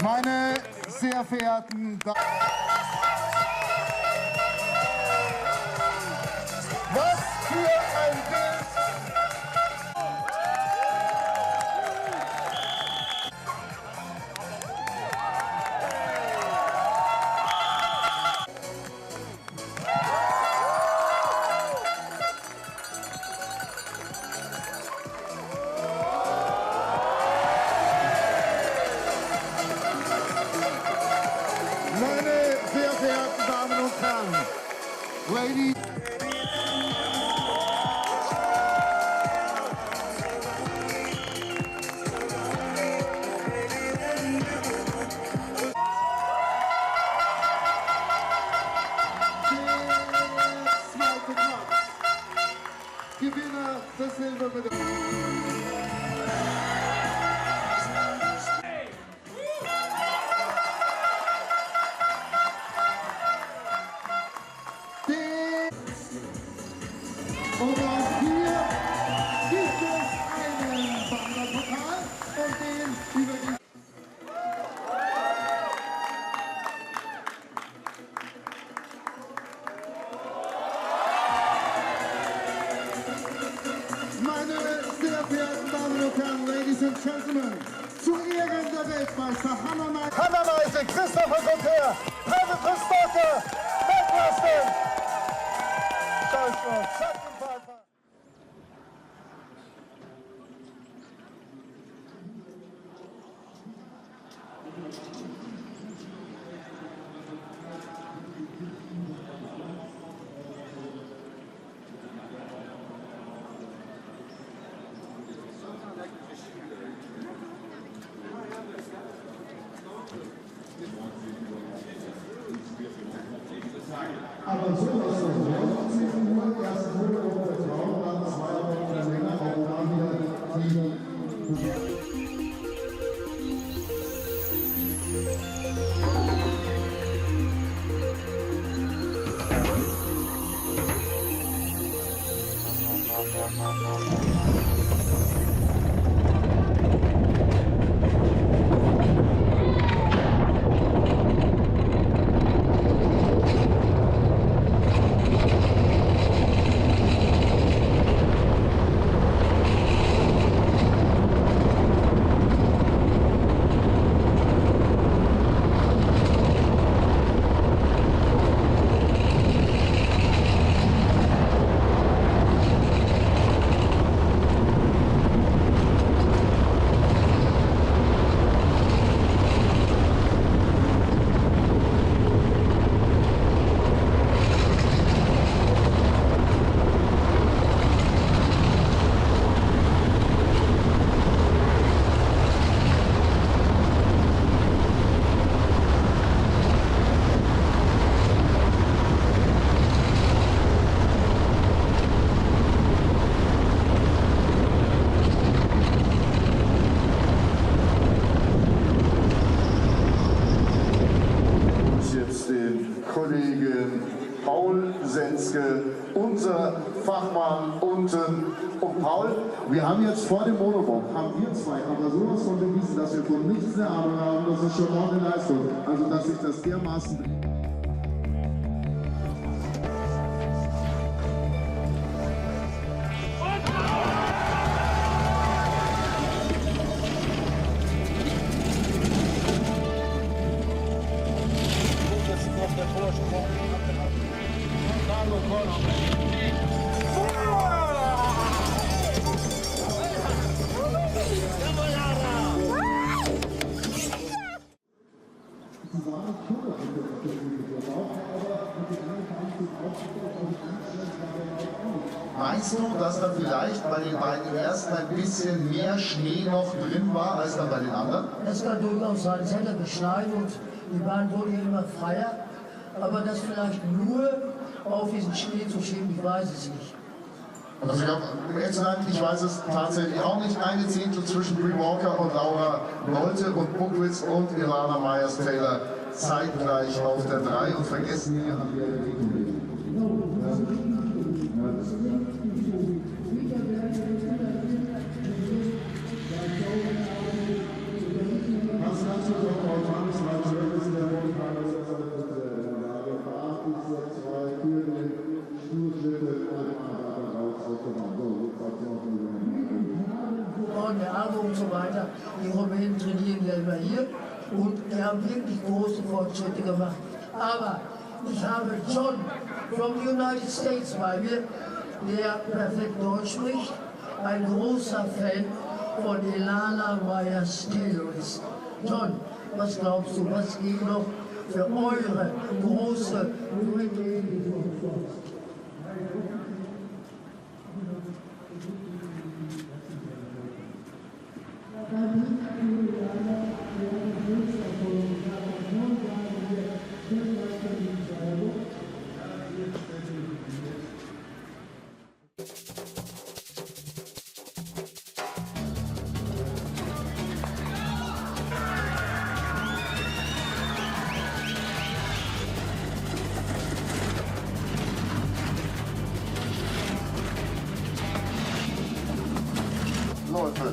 Meine sehr verehrten Damen, was für ein Bild! Meine sehr verehrten Damen und Herren, Ladies. Zweite Platz, Gewinner des Silbermedaillen. Und auch hier gibt es einen Wanderpokal und den über die... Meine sehr verehrten Damen und Herren, Ladies and Gentlemen, zu Ehren der Weltmeister Hammermeise, Christopher Gother, Pavel Christopher, Weltmeister! Aber so ist es so. Erst wurde der Frauen, dann 2 Wochen länger, auch da wieder die... Kollegen Paul Senske, unser Fachmann unten. Und Paul, wir haben jetzt vor dem Monobob, haben wir zwei aber sowas von bewiesen, dass wir von nichts eine Ahnung haben, das ist schon mal eine Leistung. Also, dass sich das dermaßen... Meinst du, dass da vielleicht bei den beiden ersten ein bisschen mehr Schnee noch drin war als dann bei den anderen? Das kann durchaus sein. Es hätte geschneit und die Bahn wurde immer freier. Aber das vielleicht nur auf diesen Schnee zu schieben, ich weiß es nicht. Also ich glaube, um ehrlich zu sein, ich weiß es tatsächlich auch nicht. Eine Zehntel zwischen Brie Walker und Laura Nolte und Buckwitz und Ilana Myers-Taylor zeitgleich auf der 3 und vergessen hier haben wir was kannst du Arme und so weiter. Die Rumänen trainieren ja immer hier und die haben wirklich große Fortschritte gemacht. Aber ich habe John from the United States bei mir, der perfekt Deutsch spricht, ein großer Fan von Ilana Myers-Taylor ist. John, was glaubst du, was geht noch für eure große Leute,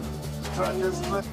Track ist weg.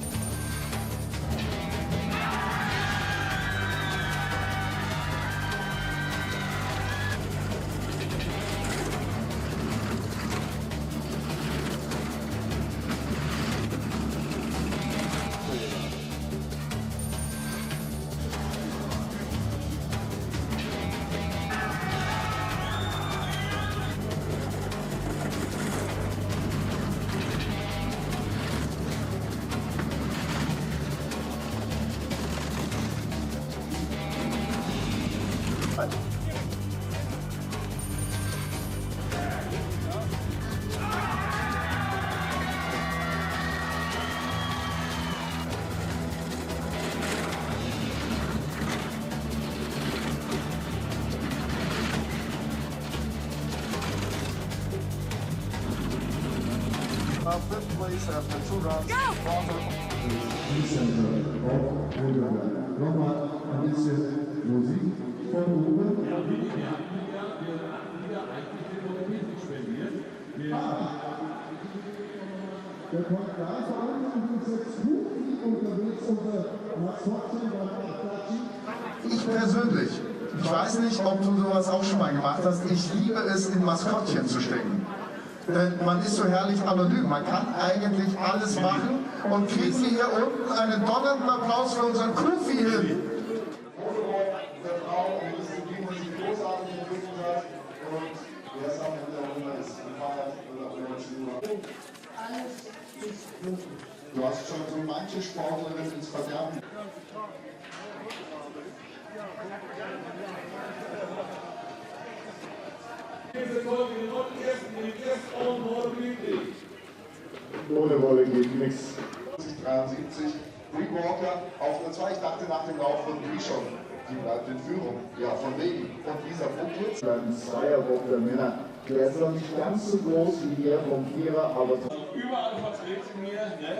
Fifth place after 2 rounds. Winterberg. Nochmal ein bisschen Musik von Ruben. Der Podcast ist jetzt gut unterwegs, unser Maskottchen beim Ich persönlich, ich weiß nicht, ob du sowas auch schon mal gemacht hast, ich liebe es, in Maskottchen zu stecken. Denn man ist so herrlich anonym, man kann eigentlich alles machen und kriegen wir hier unten einen donnernden Applaus für unseren Kufi hin. Du hast schon so manche Sportlerin ins Verderben. Ohne Wolle geht nichts. 73, Bree Walker auf der 2. Ich dachte nach dem Lauf von Bree schon, die bleibt in Führung. Ja, von wegen. Und dieser Buckwitz. Ein Zweierbock der Männer. Der ist noch nicht ganz so groß wie der vom Vierer, aber überall vertreten mir, ne?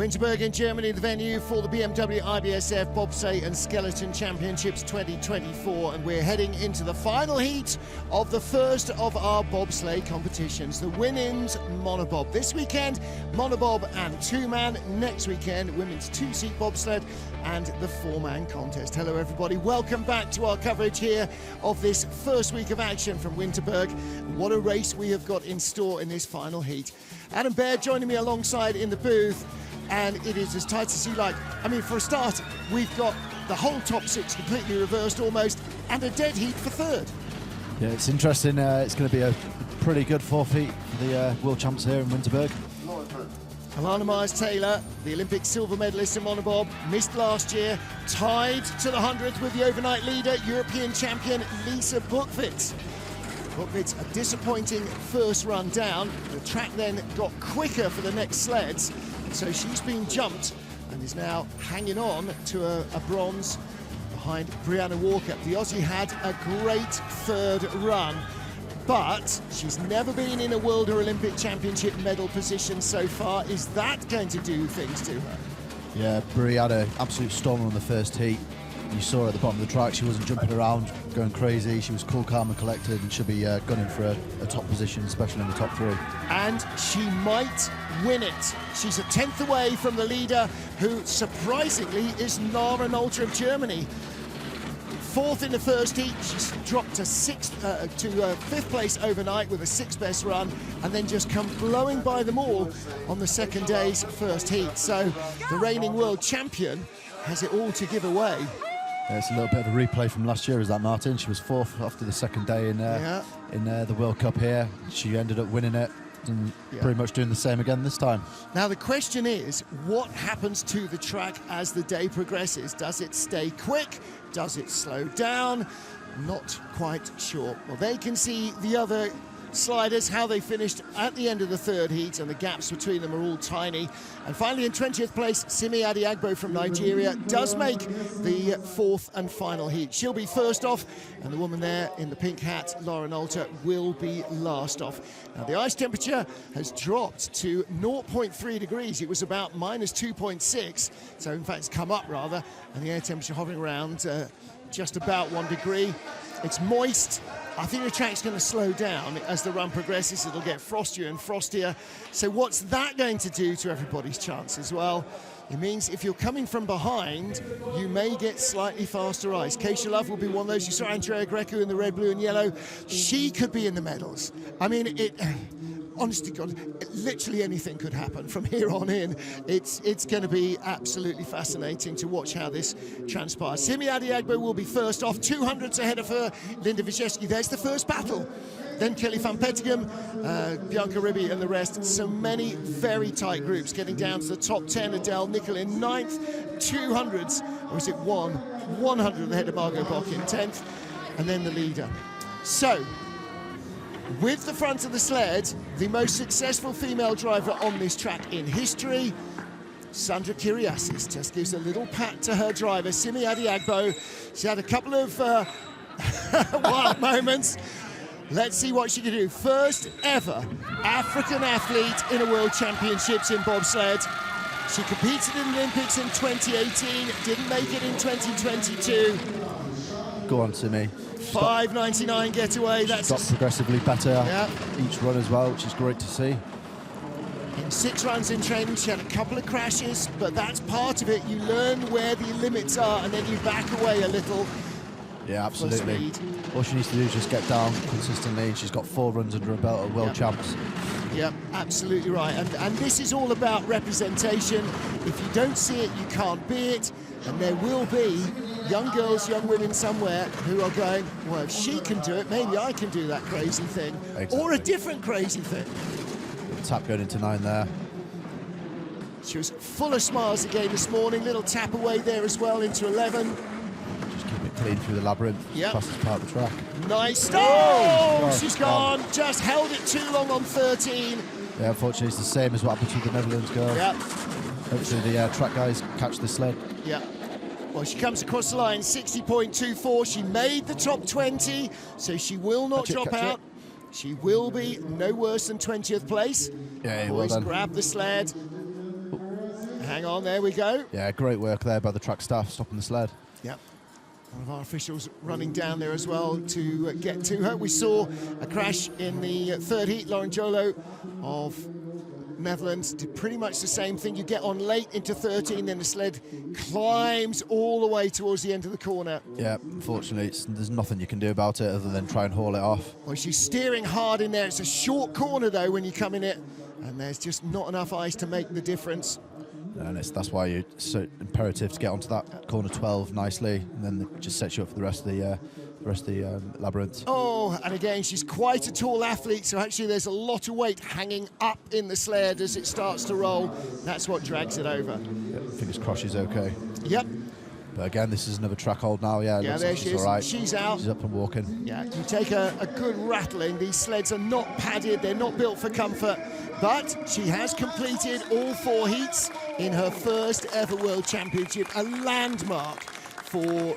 Winterberg in Germany, the venue for the BMW IBSF Bobsleigh and Skeleton Championships 2024, and we're heading into the final heat of the first of our bobsleigh competitions, the women's Monobob. This weekend, Monobob and two-man. Next weekend, women's two-seat bobsled and the four-man contest. Hello everybody, welcome back to our coverage here of this first week of action from Winterberg. What a race we have got in store in this final heat. Adam Baird joining me alongside in the booth. and it is as tight as you like. I mean, for a start, we've got the whole top 6 completely reversed almost, and a dead heat for third. Yeah, it's interesting. It's going to be a pretty good fourth heat for the world champs here in Winterberg. Alana Myers-Taylor, the Olympic silver medalist in monobob, missed last year, tied to the 100th with the overnight leader, European champion Lisa Buchwitz. Buchwitz, a disappointing first run down. The track then got quicker for the next sleds, so she's been jumped and is now hanging on to a bronze behind Brianna Walker. The Aussie had a great third run, but she's never been in a World or Olympic Championship medal position so far. Is that going to do things to her? Yeah, Brie had an absolute storm on the first heat. You saw her at the bottom of the track. She wasn't jumping around, going crazy. She was cool, calm and collected, and should be gunning for a top position, especially in the top 3. And she might win it. She's a 10th away from the leader, who surprisingly is Lara Nolter of Germany. 4th in the first heat, she's dropped to 5th place overnight with a 6th best run, and then just come blowing by them all on the second day's first heat. So the reigning world champion has it all to give away. Yeah, it's a little bit of a replay from last year, is that, Martin? She was 4th after the second day in the World Cup here. She ended up winning it and pretty much doing the same again this time. Now the question is, what happens to the track as the day progresses? Does it stay quick? Does it slow down? Not quite sure. Well, they can see the other sliders, how they finished at the end of the third heat, and the gaps between them are all tiny. And finally in 20th place, Simi Adiagbo from Nigeria does make the 4th and final heat. She'll be first off, and the woman there in the pink hat, Lara Nolter, will be last off. Now the ice temperature has dropped to 0.3 degrees. It was about minus 2.6, so in fact it's come up rather, and the air temperature hovering around just about 1 degree. It's moist. I think the track's going to slow down as the run progresses. It'll get frostier and frostier. So what's that going to do to everybody's chances? Well, it means if you're coming from behind, you may get slightly faster ice. Keisha Love will be one of those. You saw Andrea Greco in the red, blue and yellow. She could be in the medals. I mean, honestly, God, literally anything could happen from here on in. It's going to be absolutely fascinating to watch how this transpires. Simi Adiagbo will be first off, 200s ahead of her, Linda Wyszewski. There's the first battle. Then Kelly van Petegem, Bianca Ribby and the rest. So many very tight groups getting down to the top 10. Adele Nickel in 9th, 200s, or is it 100 ahead of Margot Bock in 10th, and then the leader. So, with the front of the sled, the most successful female driver on this track in history, Sandra Kiriasis, just gives a little pat to her driver, Simi Adiagbo. She had a couple of wild moments. Let's see what she can do. First ever African athlete in a World Championships in bobsled. She competed in the Olympics in 2018, didn't make it in 2022. Go on, Simi. 5.99 getaway. That's got progressively better each run as well, which is great to see. In 6 runs in training, she had a couple of crashes, but that's part of it. You learn where the limits are, and then you back away a little. Yeah, absolutely. All she needs to do is just get down consistently, and she's got 4 runs under her belt at World Champs. Yeah, absolutely right. And this is all about representation. If you don't see it, you can't be it. And there will be young girls, young women somewhere who are going, well, if she can do it, maybe I can do that crazy thing. Exactly. Or a different crazy thing. Tap going into 9 there. She was full of smiles again this morning. Little tap away there as well into 11. Just keep it clean through the labyrinth. Fastest part of the track. Nice start. Oh, she's gone. Just held it too long on 13. Yeah, unfortunately it's the same as what happened to the Netherlands girl. Yeah. Hopefully the track guys catch the sled. Yeah. Well, she comes across the line, 60.24. She made the top 20, so she will not drop out. She will be no worse than 20th place. Yeah, Boys, well done. grab the sled. Hang on, there we go. Yeah, great work there by the track staff, stopping the sled. Yep. One of our officials running down there as well to get to her. We saw a crash in the third heat. Lauren Jolo of Netherlands did pretty much the same thing. You get on late into 13, then the sled climbs all the way towards the end of the corner. Yeah, unfortunately, there's nothing you can do about it other than try and haul it off. Well, she's steering hard in there. It's a short corner, though, when you come in it, and there's just not enough ice to make the difference. And that's why it's so imperative to get onto that corner 12 nicely, and then it just sets you up for the rest of the labyrinth. Oh, and again, she's quite a tall athlete, so actually there's a lot of weight hanging up in the sled as it starts to roll. That's what drags it over. Yeah, fingers crossed she's okay. Yep. But again, this is another track hold now. Yeah, Yeah, there like she she's is. all right. She's out. She's up and walking. Yeah, you take a good rattling. These sleds are not padded. They're not built for comfort. But she has completed all 4 heats in her first ever World Championship, a landmark for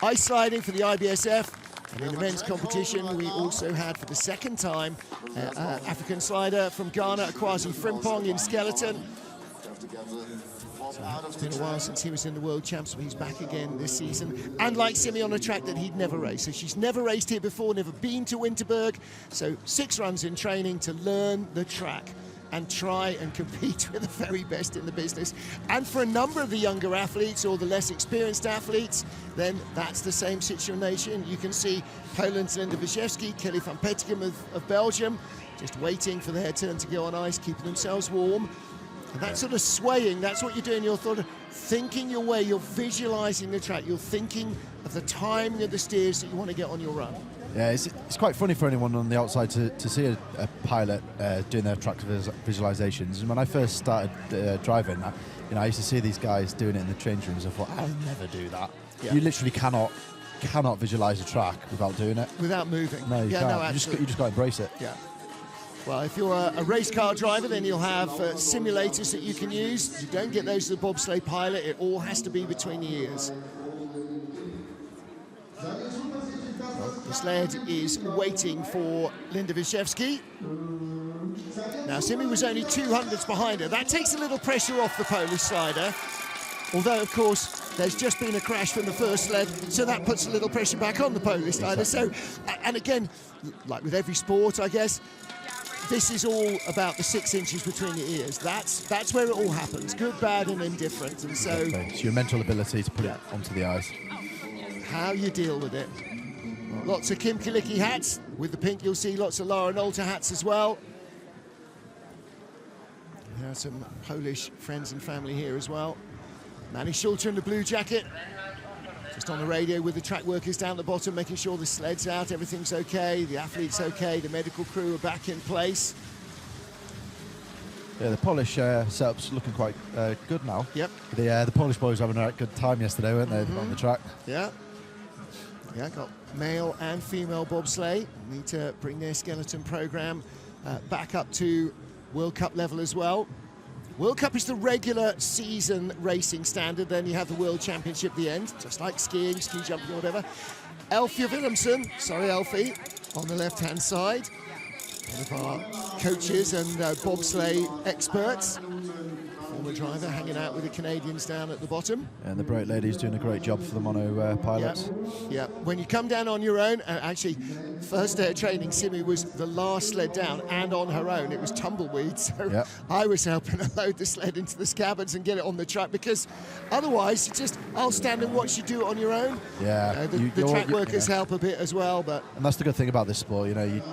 ice sliding for the IBSF. And in the men's competition, we also had, for the second time, African slider from Ghana, Kwasi Frimpong in skeleton. It's been a while since he was in the World Champs, but he's back again this season. And like Simi, on a track that he'd never raced. So she's never raced here before, never been to Winterberg. So 6 runs in training to learn the track and try and compete with the very best in the business. And for a number of the younger athletes or the less experienced athletes, then that's the same situation. You can see Poland's Linda Wyszewski, Kelly van Petegem of Belgium, just waiting for their turn to go on ice, keeping themselves warm. And that sort of swaying, that's what you're doing. You're sort of thinking your way, you're visualizing the track, you're thinking of the timing of the steers that you want to get on your run. Yeah, it's quite funny for anyone on the outside to see a pilot doing their track visualizations. And when I first started driving, I used to see these guys doing it in the change rooms. I thought, I'll never do that. Yeah. You literally cannot visualize a track without doing it. Without moving. No, you can't. No, you just got to embrace it. Yeah. Well, if you're a race car driver, then you'll have simulators that you can use. You don't get those as a bobsleigh pilot. It all has to be between the ears. Well, the sled is waiting for Linda Wyszewski. Now, Simi was only 200ths behind her. That takes a little pressure off the Polish slider. Although, of course, there's just been a crash from the first sled, so that puts a little pressure back on the Polish slider. So, and again, like with every sport, I guess, this is all about the 6 inches between the ears. That's where it all happens, good, bad, and indifferent. And so, it's your mental ability to put it onto the ice. How you deal with it. Lots of Kim Kalicki hats. With the pink, you'll see lots of Lara Nolta hats as well. There are some Polish friends and family here as well. Manny Schulter in the blue jacket. Just on the radio with the track workers down the bottom, making sure the sled's out, everything's okay, the athlete's okay, the medical crew are back in place. Yeah, the Polish setup's looking quite good now. Yep. The Polish boys were having a good time yesterday, weren't they, on the track? Yeah. Yeah, got male and female bobsleigh. Need to bring their skeleton program back up to World Cup level as well. World Cup is the regular season racing standard, then you have the World Championship at the end, just like skiing, ski jumping or whatever. Elfie Willemsen, sorry Elfie, on the left-hand side. One of our coaches and bobsleigh experts. Former driver hanging out with the Canadians down at the bottom. And the Bright Lady's doing a great job for the mono pilots. Yeah, when you come down on your own, actually, first day of training, Simi was the last sled down and on her own. It was tumbleweed, so I was helping her load the sled into the scabbards and get it on the track, because otherwise, I'll stand and watch you do it on your own. Yeah. The track workers help a bit as well, but... And that's the good thing about this sport, you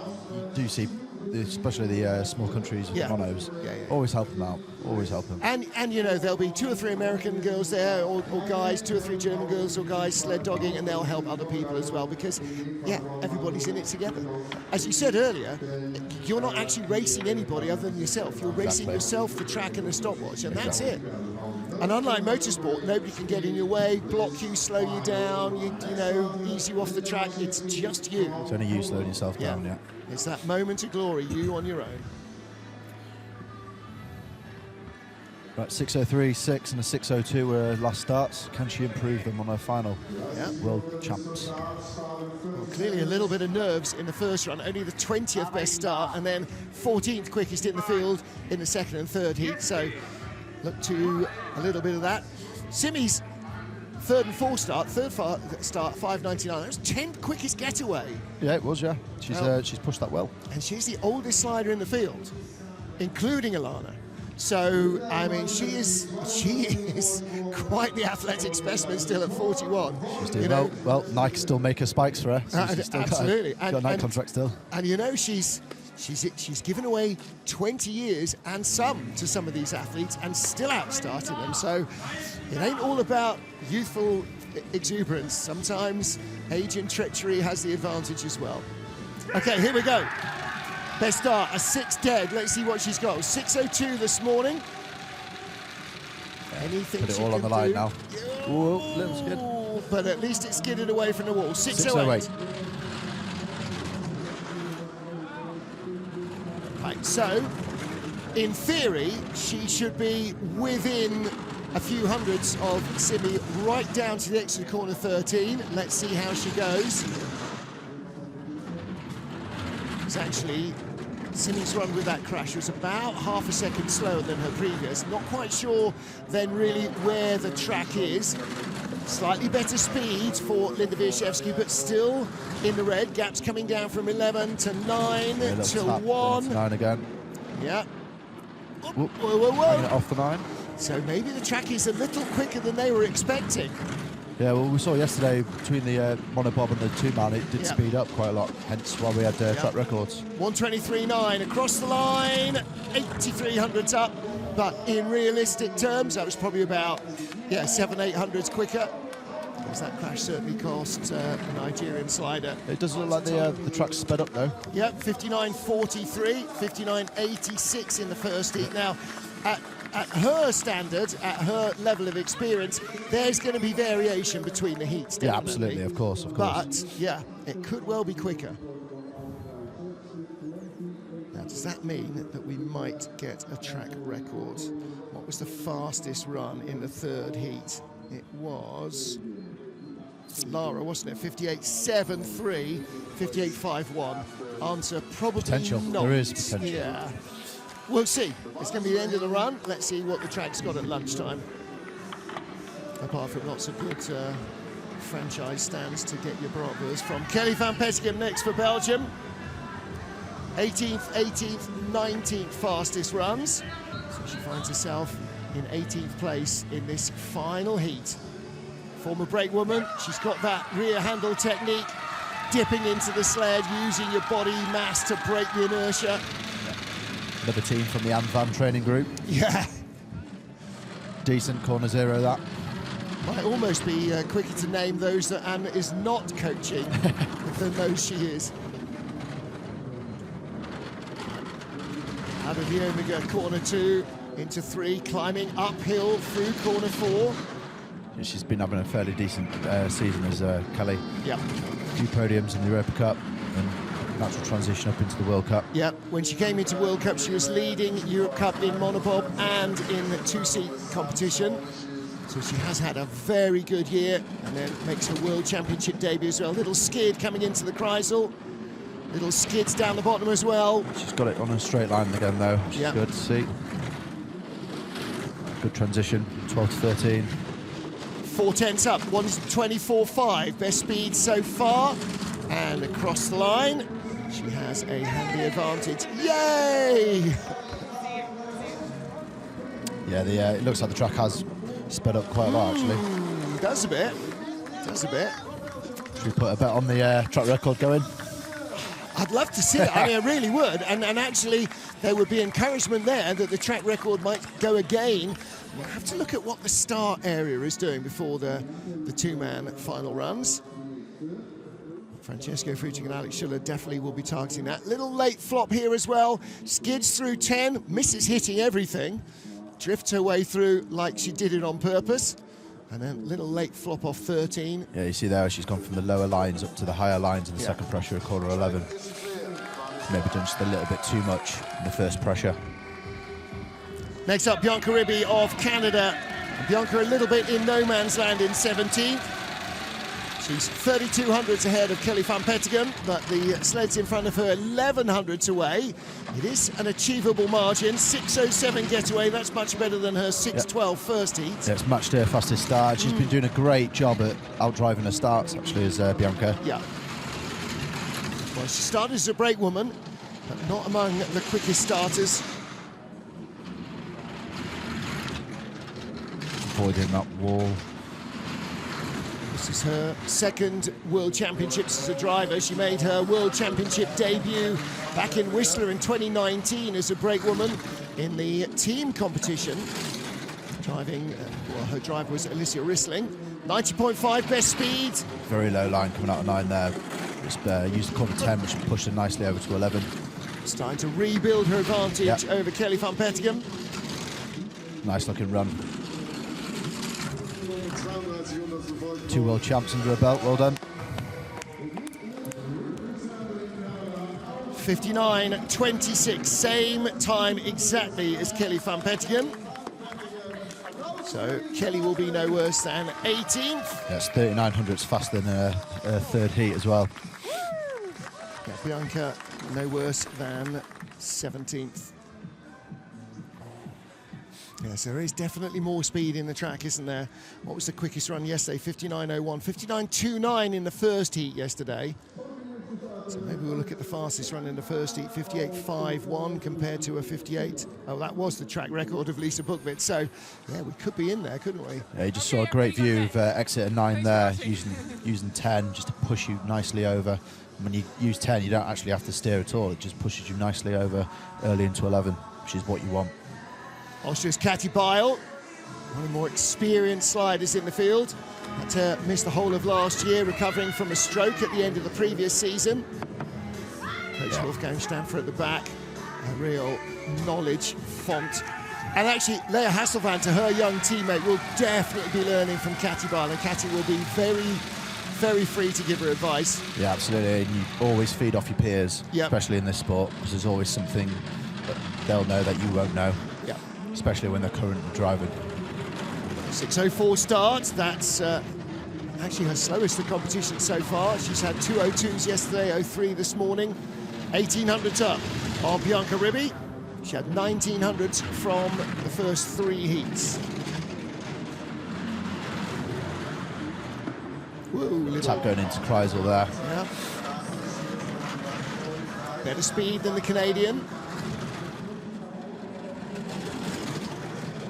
do see, especially the small countries with monos, always help them out, always help them. And there'll be 2 or 3 American girls there, or guys, 2 or 3 German girls or guys sled dogging, and they'll help other people as well, because, everybody's in it together. As you said earlier, you're not actually racing anybody other than yourself. You're racing yourself, the track and the stopwatch, and that's it. And unlike motorsport, nobody can get in your way, block you, slow you down, ease you off the track. It's just you. It's only you slowing yourself down, yeah. It's that moment of glory, you on your own. Right, 6:03.6 and a 6:02 were last starts. Can she improve them on her final World Champs? Well, clearly a little bit of nerves in the first run, only the 20th best start, and then 14th quickest in the field in the second and third heat. So look to a little bit of that. Simi's third and fourth start, 5:99. That was 10th quickest getaway. Yeah, it was. Yeah, she's pushed that well. And she's the oldest slider in the field, including Alana. So I mean, she is quite the athletic specimen still at 41. She's doing well. Nike still make her spikes for her. So she's still absolutely, got a Nike contract still. And she's she's given away 20 years and some to some of these athletes and still outstarted them. So it ain't all about youthful exuberance. Sometimes age and treachery has the advantage as well. Okay, here we go. Best start, a 6 dead. Let's see what she's got. 6:02 this morning. Anything Put it she all on can the line do. now. Whoa, little skid. But at least it skidded away from the wall. 6:08. Right, so in theory, she should be within a few hundreds of Simi, right down to the exit of corner 13. Let's see how she goes. It's actually, Simi's run with that crash was about half a second slower than her previous. Not quite sure then really where the track is. Slightly better speed for Linda Wierzchewski, but still in the red. Gaps coming down from 11 to 9 to 1. 9 again. Yeah. Whoa, whoa, whoa. Hanging it off the 9. So maybe the track is a little quicker than they were expecting. Yeah, well, we saw yesterday between the Monobob and the 2-man, it did speed up quite a lot, hence why we had track records. 1:23.9 across the line, 8,300s up, but in realistic terms, that was probably about, 700-800s quicker. Because that crash certainly cost the Nigerian slider. It does look like the track's sped up though. Yep, 59.43, 59.86 in the first heat. Now, at her standard, at her level of experience, there's going to be variation between the heats, definitely. Yeah, absolutely, of course. But, yeah, it could well be quicker. Now, does that mean that we might get a track record? What was the fastest run in the third heat? It was Lara, wasn't it? 58.73, 58.51. Answer, probably potential. not. There is potential. Yeah. We'll see. It's going to be the end of the run. Let's see what the track's got at lunchtime. Apart from lots of good franchise stands to get your bratwurst from. Kelly van Petegem next for Belgium. 18th, 18th, 19th fastest runs. So she finds herself in 18th place in this final heat. Former brake woman, she's got that rear handle technique, dipping into the sled, using your body mass to break the inertia. Another team from the Anne Van training group. Yeah. Decent corner 0, that. Might almost be quicker to name those that Anne is not coaching than those she is. Out of the Omega, corner 2 into 3, climbing uphill through corner 4. She's been having a fairly decent season as Kelly. Yep. A few podiums in the Europa Cup and natural transition up into the World Cup. Yep, when she came into World Cup, she was leading Europe Cup in Monobob and in the 2-seat competition. So she has had a very good year, and then makes her World Championship debut as well. Little skid coming into the Kreisel. Little skids down the bottom as well. She's got it on a straight line again though, which is good to see. Good transition, 12 to 13. 4/10 up, 1:24.5, best speed so far. And across the line, she has a handy advantage. Yay! Yeah, it looks like the track has sped up quite a lot actually. Does a bit, does a bit. Should we put a bet on the track record going? I'd love to see it. I mean, I really would. And actually, there would be encouragement there that the track record might go again. We'll have to look at what the start area is doing before the 2-man final runs. Francesco Frutig and Alex Schuller definitely will be targeting that. Little late flop here as well. Skids through 10, misses hitting everything. Drifts her way through like she did it on purpose. And then little late flop off 13. Yeah, you see there she's gone from the lower lines up to the higher lines in the second pressure of corner 11. Maybe done just a little bit too much in the first pressure. Next up, Bianca Ribby of Canada. Bianca a little bit in no man's land in 17th. She's 3,200s ahead of Kelly van Petegem, but the sled's in front of her 1,100s away. It is an achievable margin, 6:07 getaway. That's much better than her 6:12 first heat. Yeah, it's matched her fastest start. She's been doing a great job at outdriving her starts, actually, as Bianca. Yeah. Well, she started as a brake woman, but not among the quickest starters. Avoiding that wall. This is her second World Championships as a driver. She made her World Championship debut back in Whistler in 2019 as a brakewoman in the team competition. Driving, well, her driver was Alicia Rissling. 90.5 best speed. Very low line coming out of 9 there. Just used the corner 10, which pushed her nicely over to 11. Starting to rebuild her advantage over Kelly van Petegem. Nice looking run. 2 world champs under her belt, well done. 59.26, same time exactly as Kelly van Petegem. So Kelly will be no worse than 18th. That's 39 hundredths faster than her third heat as well. Yeah, Bianca no worse than 17th. Yes, there is definitely more speed in the track, isn't there? What was the quickest run yesterday? 59.01, 59.29 in the first heat yesterday. So maybe we'll look at the fastest run in the first heat, 58.51 compared to a 58. Oh, that was the track record of Lisa Bukvit. So, yeah, we could be in there, couldn't we? Yeah, you just saw a great view of exit at 9 there, using 10 just to push you nicely over. And when you use 10, you don't actually have to steer at all. It just pushes you nicely over early into 11, which is what you want. Austria's Katy Beil, one of the more experienced sliders in the field. Had to miss the whole of last year, recovering from a stroke at the end of the previous season. Coach Wolfgang Stanfer at the back, a real knowledge font. And actually, Leah Hasselvan, to her young teammate, will definitely be learning from Katy Beil, and Katy will be very, very free to give her advice. Yeah, absolutely. And you always feed off your peers, especially in this sport, because there's always something that they'll know that you won't know, especially when they're currently driving. 6.04 start, that's actually her slowest of the competition so far. She's had 2.02s yesterday, 03 this morning. 1800s up on Bianca Ribby. She had 1900s from the first 3 heats. Whoa, Tap going into Kreisel there. Yeah. Better speed than the Canadian.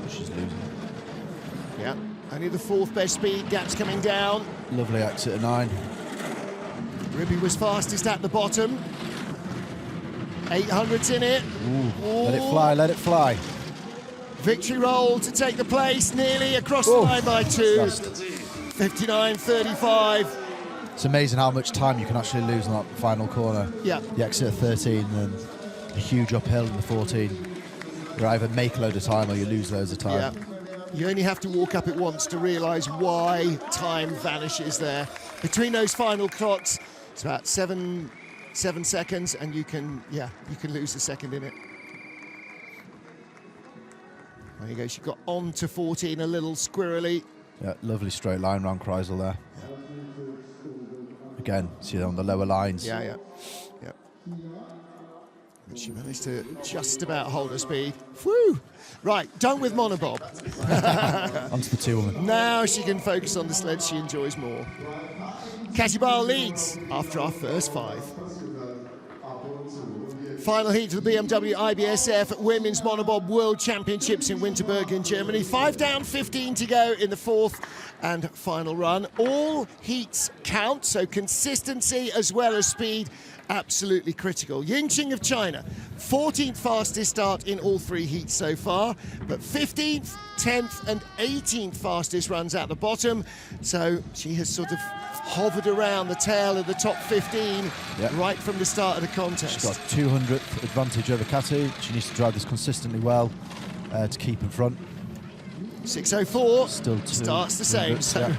She's losing. Yeah, only the 4th best speed, gaps coming down. Lovely exit at 9. Ribby was fastest at the bottom. 800s in it. Ooh, let it fly, let it fly. Victory roll to take the place, nearly across the line by 2. 59.35. It's amazing how much time you can actually lose on that final corner. Yeah. The exit at 13 and a huge uphill in the 14. You either make a load of time or you lose loads of time. Yeah. You only have to walk up it once to realise why time vanishes there. Between those final clocks, it's about 7 seconds, and you can lose a second in it. There you go. She got on to 14 a little squirrely. Yeah, lovely straight line round Kreisel there. Yeah. Again, see on the lower lines. Yeah. She managed to just about hold her speed. Whew! Right, done with Monobob. Onto the 2-woman. Now she can focus on the sled she enjoys more. Katy Beil leads after our first 5. Final heat of the BMW IBSF Women's Monobob World Championships in Winterberg in Germany. 5 down, 15 to go in the 4th and final run. All heats count, so consistency as well as speed, absolutely critical. Yingqing of China, 14th fastest start in all 3 heats so far, but 15th, 10th and 18th fastest runs at the bottom. So she has sort of hovered around the tail of the top 15 right from the start of the contest. She's got 200th advantage over Katy. She needs to drive this consistently well to keep in front. 6.04 still starts the same. So,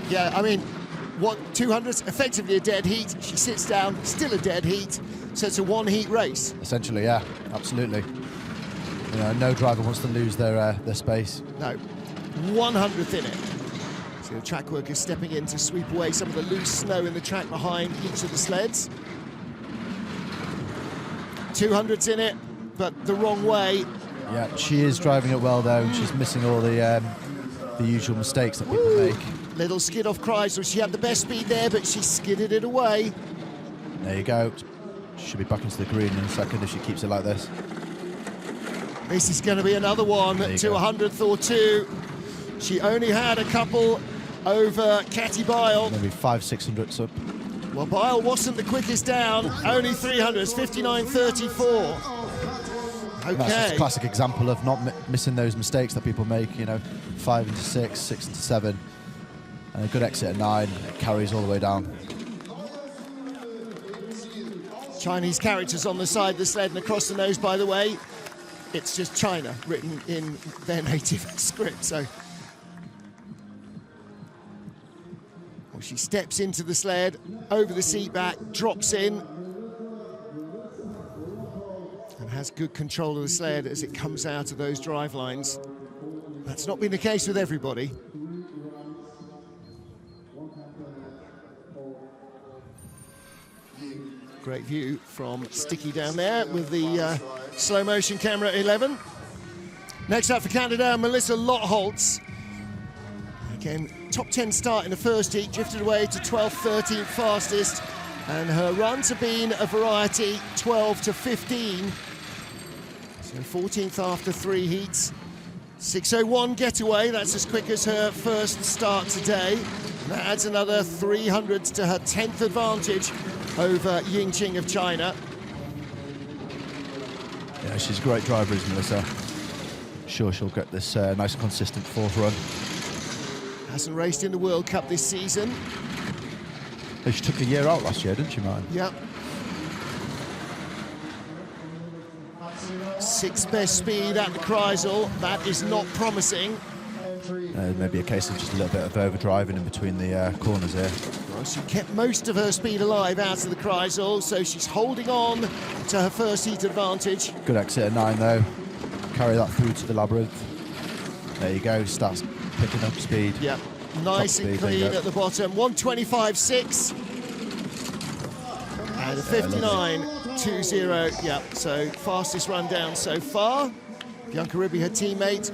yeah, I mean, what 200's effectively a dead heat. She sits down, still a dead heat. So it's a 1-heat race. Essentially, yeah, absolutely. You know, no driver wants to lose their space. No, 100th in it. So the track workers stepping in to sweep away some of the loose snow in the track behind each of the sleds. 200's in it, but the wrong way. Yeah, she is driving it well though, and she's missing all the usual mistakes that people make. Little skid off Kreisel. She had the best speed there, but she skidded it away. There you go. She should be back into the green in a second if she keeps it like this. This is going to be another one to 100th or 2. She only had a couple over Katy Bile. Maybe 500-600 up. Well, Bile wasn't the quickest down, only 300s, 59.34. Okay. That's just a classic example of not missing those mistakes that people make, you know, 5 into 6, 6 into 7. And a good exit at 9, it carries all the way down. Chinese characters on the side of the sled and across the nose, by the way. It's just China written in their native script, so. Well, she steps into the sled, over the seat back, drops in, and has good control of the sled as it comes out of those drive lines. That's not been the case with everybody. Great view from Sticky down there with the slow motion camera 11. Next up for Canada, Melissa Lotholtz. Again, top 10 start in the first heat, drifted away to 12th, 13th fastest. And her runs have been a variety, 12 to 15. So 14th after 3 heats. 6:01 getaway, that's as quick as her first start today. And that adds another 300s to her 10th advantage over Yingqing of China. Yeah, she's a great driver, isn't Melissa? Sure, she'll get this nice, consistent 4th run. Hasn't raced in the World Cup this season. She took a year out last year, didn't she, Martin? Yeah. 6th best speed at the Kreisel. That is not promising. Maybe a case of just a little bit of overdriving in between the corners here. Well, she kept most of her speed alive out of the Kreisel, so she's holding on to her first heat advantage. Good exit at 9 though. Carry that through to the labyrinth. There you go, starts picking up speed. Yep, nice and clean at the bottom. 1:25.6. And a 59.20. Yep, so fastest run down so far. Bianca Ribby, her teammate,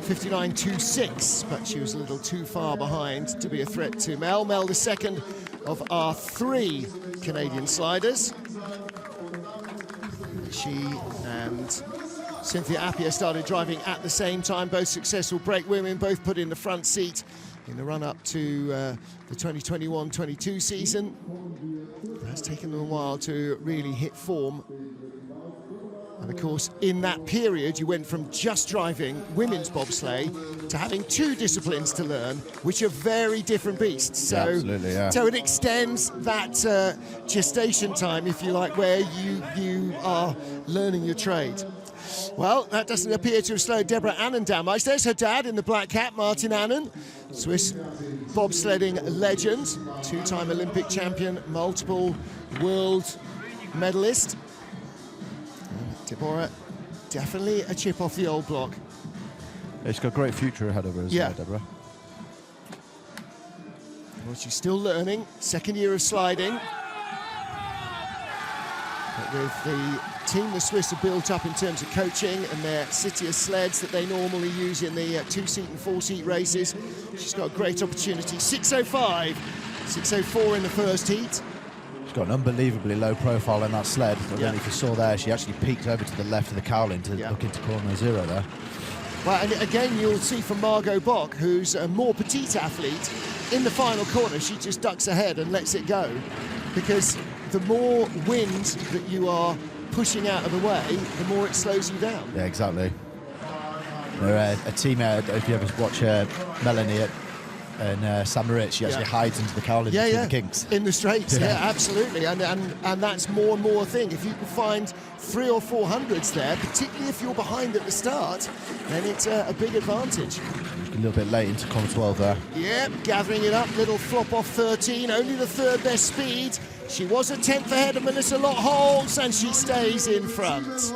59.26, but she was a little too far behind to be a threat to Mel. Mel, the second of our 3 Canadian sliders. She and Cynthia Appiah started driving at the same time, both successful brake women, both put in the front seat in the run-up to the 2021-22 season. It's taken them a while to really hit form. And of course, in that period, you went from just driving women's bobsleigh to having 2 disciplines to learn, which are very different beasts. So, yeah, absolutely, yeah. So it extends that gestation time, if you like, where you are learning your trade. Well, that doesn't appear to have slowed Deborah Annen down much. There's her dad in the black cap, Martin Annen, Swiss bobsledding legend, 2-time Olympic champion, multiple world medalist. Deborah, definitely a chip off the old block. Yeah, she's got a great future ahead of her as well, Deborah. Well, she's still learning, 2nd year of sliding. But with the team the Swiss have built up in terms of coaching and their Citia sleds that they normally use in the 2-seat and 4-seat races, she's got a great opportunity. 6:05, 6:04 in the first heat. Got an unbelievably low profile in that sled. I don't know if you saw there, she actually peeked over to the left of the cowling to look into corner 0 there. Well, and again, you'll see from Margot Bock, who's a more petite athlete, in the final corner, she just ducks ahead and lets it go. Because the more wind that you are pushing out of the way, the more it slows you down. Yeah, exactly. They're a team, if you ever watch Melanie and Sam Moritz, she actually hides into the cowling between the kinks. In the straights, absolutely. And that's more and more a thing. If you can find 300 or 400s there, particularly if you're behind at the start, then it's a big advantage. A little bit late into corner 12 there. Yeah, gathering it up, little flop off 13, only the 3rd best speed. She was a 10th ahead of Melissa Lotholtz, and she stays in front. So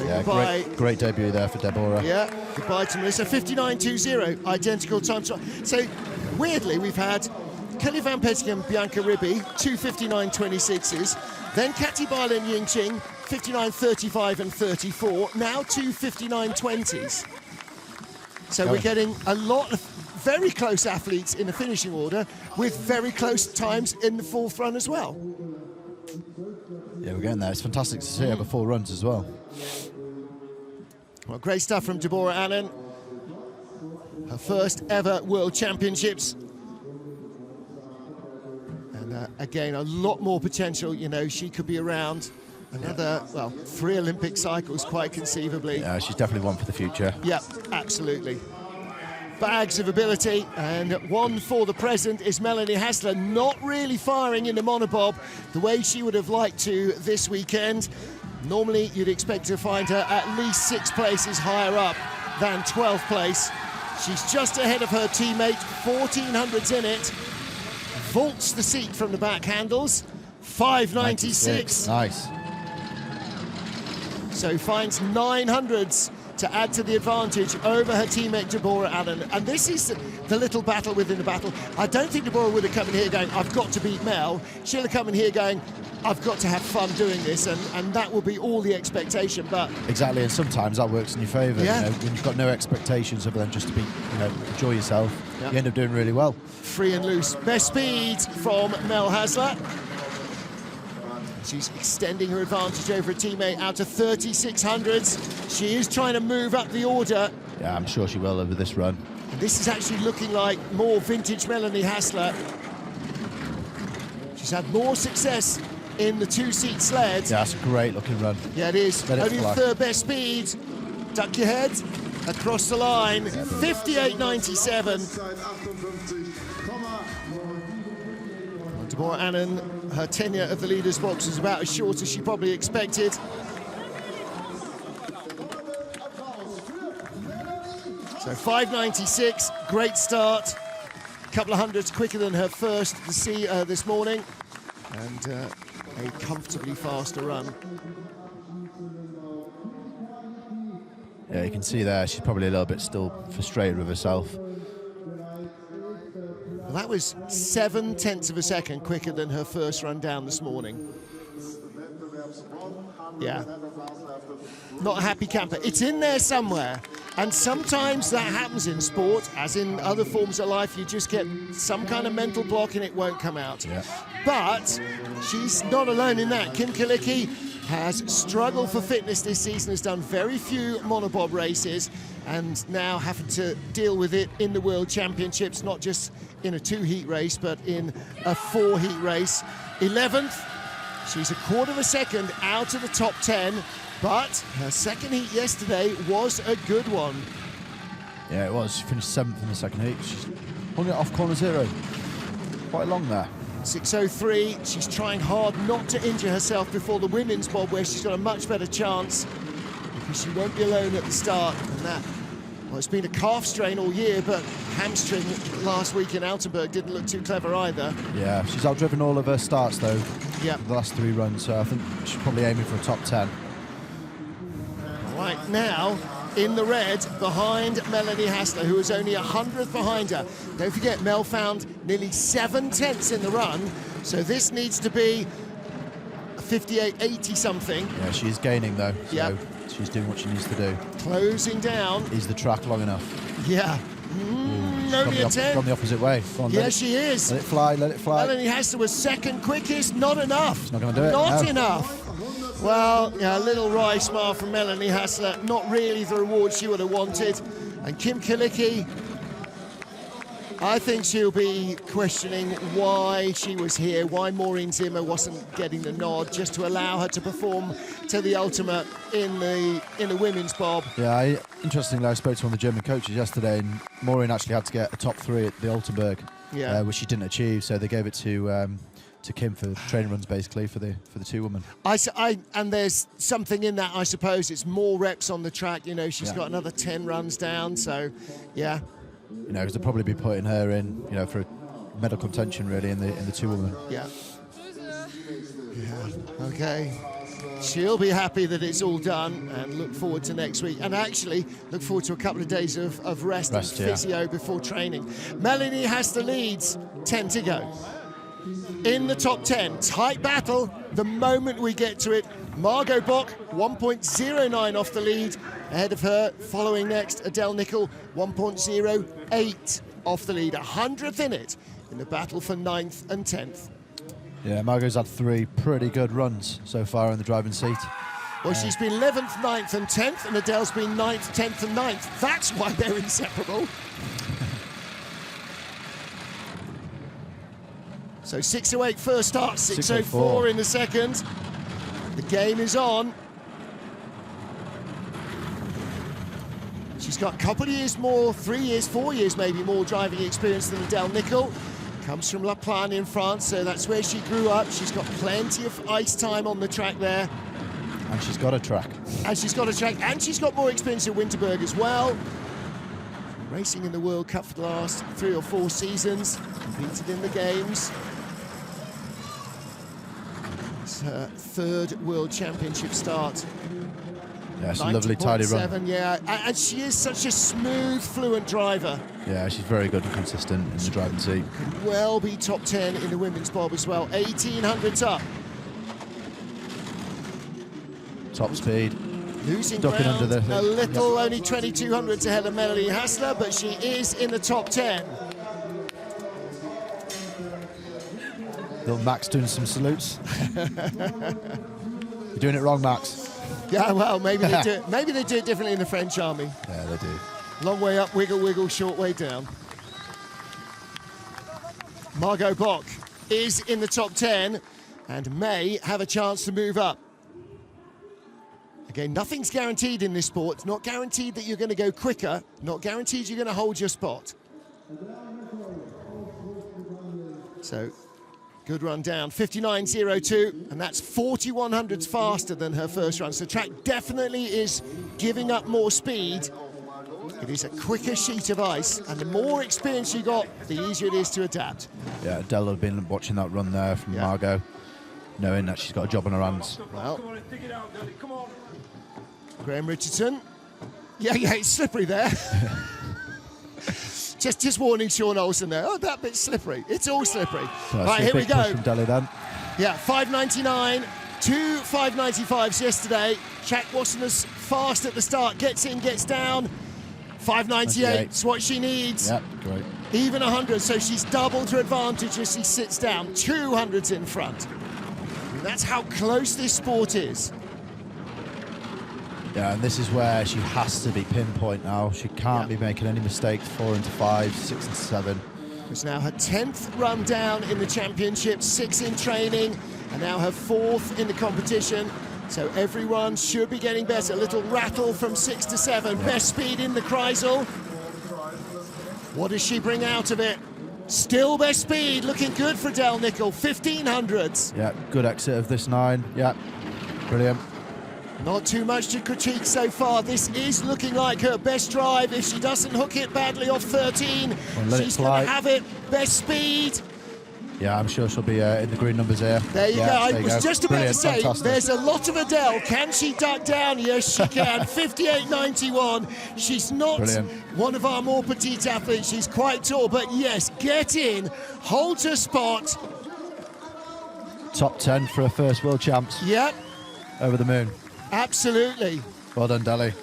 goodbye. Great debut there for Deborah. Yeah, goodbye to Melissa. 59.20, identical time. So weirdly, we've had Kelly Van Pettigem and Bianca Ribby, 2 59.26s. Then Katy Bile and Yingqing, 59.35 and 34. Now 2 59.20s. So we're getting a lot of very close athletes in the finishing order with very close times in the 4th run as well. Yeah, we're getting there. It's fantastic to see her before runs as well. Well, great stuff from Deborah Annen. her first ever World Championships. And again, a lot more potential. You know, she could be around another, well, 3 Olympic cycles quite conceivably. Yeah, she's definitely one for the future. Yeah, absolutely. Bags of ability, and one for the present is Melanie Hassler, not really firing in the monobob the way she would have liked to this weekend. Normally you'd expect to find her at least 6 places higher up than 12th place. She's just ahead of her teammate, 1400s in it, vaults the seat from the back handles, 596. Nice. So finds 900s to add to the advantage over her teammate Deborah Allen. And this is the little battle within the battle. I don't think Deborah would have come in here going, I've got to beat Mel. She'll have come in here going, I've got to have fun doing this, and that will be all the expectation. But exactly, and sometimes that works in your favour. Yeah. You know, when you've got no expectations other than just to be, you know, enjoy yourself, Yeah. you end up doing really well. Free and loose. Best speed from Mel Hassler. She's extending her advantage over a teammate out to 3600s. She is trying to move up the order. Yeah, I'm sure she will over this run. And this is actually looking like more vintage Melanie Hassler. She's had more success in the 2-seat sled. Yeah, that's a great looking run. Yeah, it is. Let it Only fly. third best speed. Duck your head. Across the line. 58.97. Deborah Allen, her tenure of the leaders box is about as short as she probably expected. So 5.96, great start. A couple of hundreds quicker than her first this morning, and a comfortably faster run. Yeah, you can see there she's probably a little bit still frustrated with herself. Well, that was 0.7 of a second quicker than her first run down this morning. Yeah. Not a happy camper. It's in there somewhere. And sometimes that happens in sport, as in other forms of life. You just get some kind of mental block and it won't come out. Yeah. But she's not alone in that. Kim Kalicki has struggled for fitness this season, has done very few monobob races, and now having to deal with it in the World Championships, not just in a 2-heat race, but in a 4-heat race. 11th, she's a quarter of a second out of the top 10, but her second heat yesterday was a good one. Yeah, it was. She finished 7th in the second heat. She's hung it off corner 0. Quite long there. 6.03, she's trying hard not to injure herself before the women's bob, where she's got a much better chance, because she won't be alone at the start. And that, well, it's been a calf strain all year, but hamstring last week in Altenburg didn't look too clever either. Yeah, she's outdriven all of her starts though. Yeah. The last 3 runs, so I think she's probably aiming for a top 10. Right now, in the red, behind Melanie Hassler, who is only 100th behind her. Don't forget, Mel found nearly 7/10 in the run, so this needs to be a 58.80 something. Yeah, she is gaining though, so Yeah. she's doing what she needs to do. Closing down. Is the track long enough? Yeah. Only a 10. Gone the opposite way. Go on, Yeah, let it- she is. Let it fly, let it fly. Melanie Hassler was second quickest, not enough. Not going to do it. Not no. enough. Well, yeah, a little wry smile from Melanie Hassler, not really the reward she would have wanted. And Kim Kalicki, I think she'll be questioning why she was here, why Maureen Zimmer wasn't getting the nod, just to allow her to perform to the ultimate in the women's bob. Yeah, interestingly, I spoke to one of the German coaches yesterday, and Maureen actually had to get a top 3 at the Altenburg, Yeah. which she didn't achieve. So they gave it to Kim for training runs, basically for the 2 women. And there's something in that, I suppose. It's more reps on the track. You know, she's Yeah. got another 10 runs down. So, yeah. You know, because they'll probably be putting her in, you know, for medal contention really in the 2 women. Yeah. Okay. She'll be happy that it's all done and look forward to next week. And actually, look forward to a couple of days of rest and yeah. physio before training. Melanie has the leads, 10 to go. In the top 10, tight battle the moment we get to it. Margot Bock, 1.09 off the lead. Ahead of her, following next, Adele Nickel, 1.08 off the lead. 100th in it in the battle for 9th and 10th. Yeah, Margot's had 3 pretty good runs so far in the driving seat. Well, she's been 11th, 9th and 10th, and Adele's been 9th, 10th and 9th. That's why they're inseparable. So 6:08 first start, 6:04 in the second. The game is on. She's got a couple of years more, 3 years, 4 years maybe more driving experience than Adele Nickel. Comes from La Plagne in France, so that's where she grew up. She's got plenty of ice time on the track there. And she's got a track. And she's got a track, and she's got more experience at Winterberg as well. Racing in the World Cup for the last 3 or 4 seasons, competed in the games. It's her 3rd World Championship start. Yeah, it's a lovely tidy run. Yeah, and she is such a smooth, fluent driver. Yeah, she's very good and consistent in the driving seat. Could well be top 10 in the women's bob as well. 1800s up. Top speed. Losing Ducking ground under the a little, only 2200s ahead of Melanie Hassler, but she is in the top 10. Little Max doing some salutes. You're doing it wrong, Max. Yeah, well, maybe they do it. Maybe they do it differently in the French army. Yeah, they do. Long way up, wiggle, wiggle, short way down. Margot Bock is in the top 10 and may have a chance to move up. Again, nothing's guaranteed in this sport. It's not guaranteed that you're going to go quicker, not guaranteed you're going to hold your spot. So, good run down, 59.02, and that's 4100s faster than her first run. So track definitely is giving up more speed. It is a quicker sheet of ice, and the more experience you got, the easier it is to adapt. Yeah, Adele had been watching that run there from Margot, knowing that she's got a job on her hands. Well, Graham Richardson. Yeah, it's slippery there. Just warning Sean Olsen there. Oh, that bit's slippery. It's all slippery. So right, here we go. From Deli then. Yeah, 5.99, 2 5.95s yesterday. Track wasn't as fast at the start. Gets in, gets down. 5.98 is what she needs. Yep, great. Even 100, so she's doubled her advantage as she sits down. 200s in front. And that's how close this sport is. Yeah, and this is where she has to be pinpoint now. She can't be making any mistakes. 4 into 5, 6 and 7. It's now her 10th run down in the championship, 6 in training, and now her 4th in the competition. So everyone should be getting better. A little rattle from 6 to 7. Yeah. Best speed in the Kreisel. What does she bring out of it? Still best speed, looking good for Adele Nickel, 1500s. Yeah, good exit of this 9. Yeah, brilliant. Not too much to critique so far. This is looking like her best drive. If she doesn't hook it badly off 13, she's going to have it. Best speed. Yeah, I'm sure she'll be in the green numbers here. There you go. I was just about to say, fantastic. There's a lot of Adele. Can she duck down? Yes, she can. 58.91. She's not one of our more petite athletes. She's quite tall, but yes, get in, hold her spot. Top 10 for her first world champs. Yep. Over the moon. Absolutely. Well done, Deli.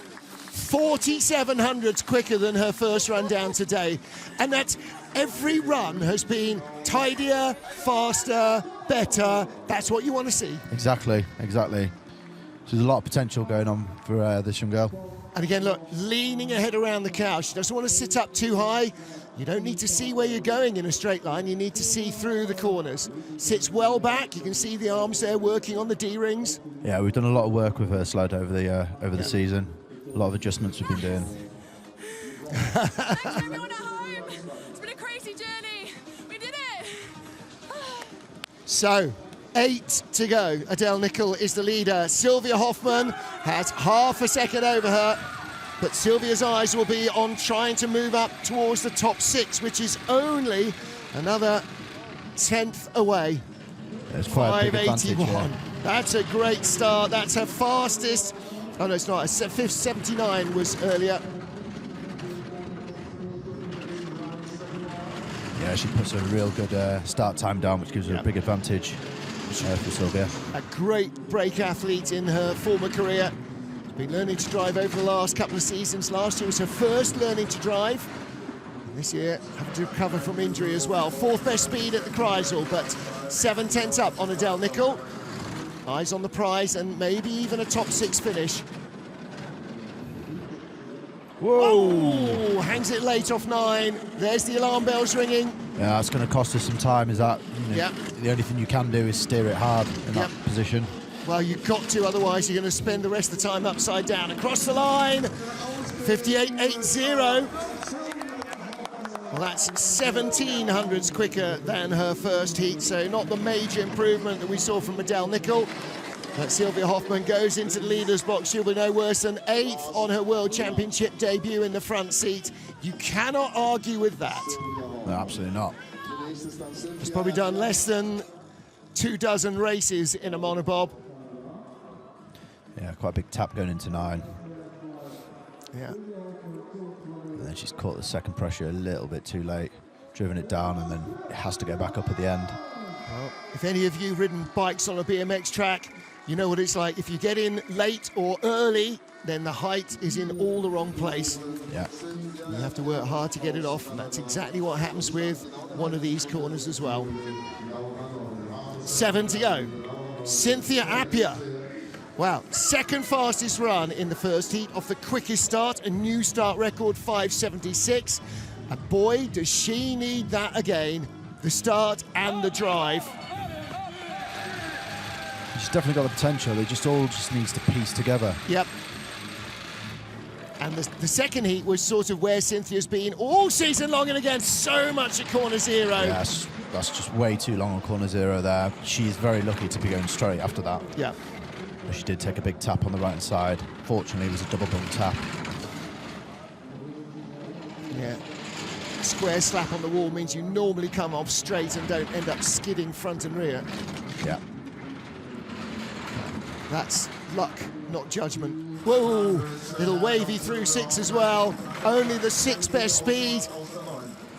4,700s quicker than her first run down today. And that's every run has been tidier, faster, better. That's what you want to see. Exactly. There's a lot of potential going on for this young girl. And again, look, leaning her head around the cow. She doesn't want to sit up too high. You don't need to see where you're going in a straight line. You need to see through the corners. Sits well back. You can see the arms there working on the D-rings. Yeah, we've done a lot of work with her sled over the season. A lot of adjustments we've been doing. Thanks for everyone at home. It's been a crazy journey. We did it. So, 8 to go. Adele Nickel is the leader. Sylvia Hoffman has half a second over her. But Sylvia's eyes will be on trying to move up towards the top 6, which is only another 10th away. It's quite a big advantage, 5.81. That's a great start. That's her fastest. Oh, no, it's not. 5.79 was earlier. Yeah, she puts a real good start time down, which gives her a big advantage for Sylvia. A great brake athlete in her former career. Been learning to drive over the last couple of seasons. Last year was her first learning to drive. And this year, having to recover from injury as well. 4th best speed at the Kreisel, but 7/10 up on Adele Nickel. Eyes on the prize and maybe even a top 6 finish. Whoa! Hangs it late off 9. There's the alarm bells ringing. Yeah, that's going to cost us some time. Is that? You know, the only thing you can do is steer it hard in that position. Well, you've got to, otherwise you're going to spend the rest of the time upside down. Across the line, 58.80. Well, that's 17 hundredths quicker than her first heat, so not the major improvement that we saw from Adele Nickel. But Sylvia Hoffmann goes into the leader's box. She'll be no worse than 8th on her World Championship debut in the front seat. You cannot argue with that. No, absolutely not. She's probably done less than 24 races in a monobob. Yeah, quite a big tap going into 9. Yeah. And then she's caught the second pressure a little bit too late, driven it down, and then it has to go back up at the end. Well, if any of you ridden bikes on a BMX track, you know what it's like. If you get in late or early, then the height is in all the wrong place. Yeah. You have to work hard to get it off, and that's exactly what happens with one of these corners as well. 7 to go. Cynthia Appia. Wow, second fastest run in the first heat off the quickest start, a new start record, 5:76. And boy, does she need that again, the start and the drive. She's definitely got the potential. It just all needs to piece together. Yep. And the second heat was sort of where Cynthia's been all season long, and again, so much at corner 0. Yes, that's just way too long on corner 0 there. She's very lucky to be going straight after that. Yeah. But she did take a big tap on the right-hand side. Fortunately, it was a double bump tap. Yeah. Square slap on the wall means you normally come off straight and don't end up skidding front and rear. Yeah. That's luck, not judgment. Whoa, little wavy through 6 as well. Only the 6th best speed.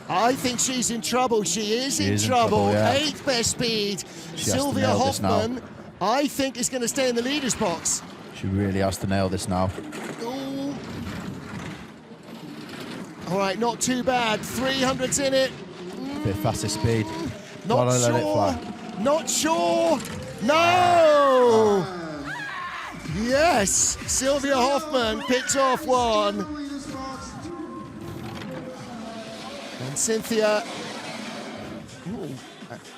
I think she's in trouble. She is in trouble. Yeah. 8th best speed. She Sylvia Hoffmann, I think, is going to stay in the leader's box. She really has to nail this now. Ooh. All right, not too bad. 300s in it. Bit faster speed. Not sure. Let it fly. Not sure. No! Yes, Sylvia Hoffmann picks off 1. And Cynthia,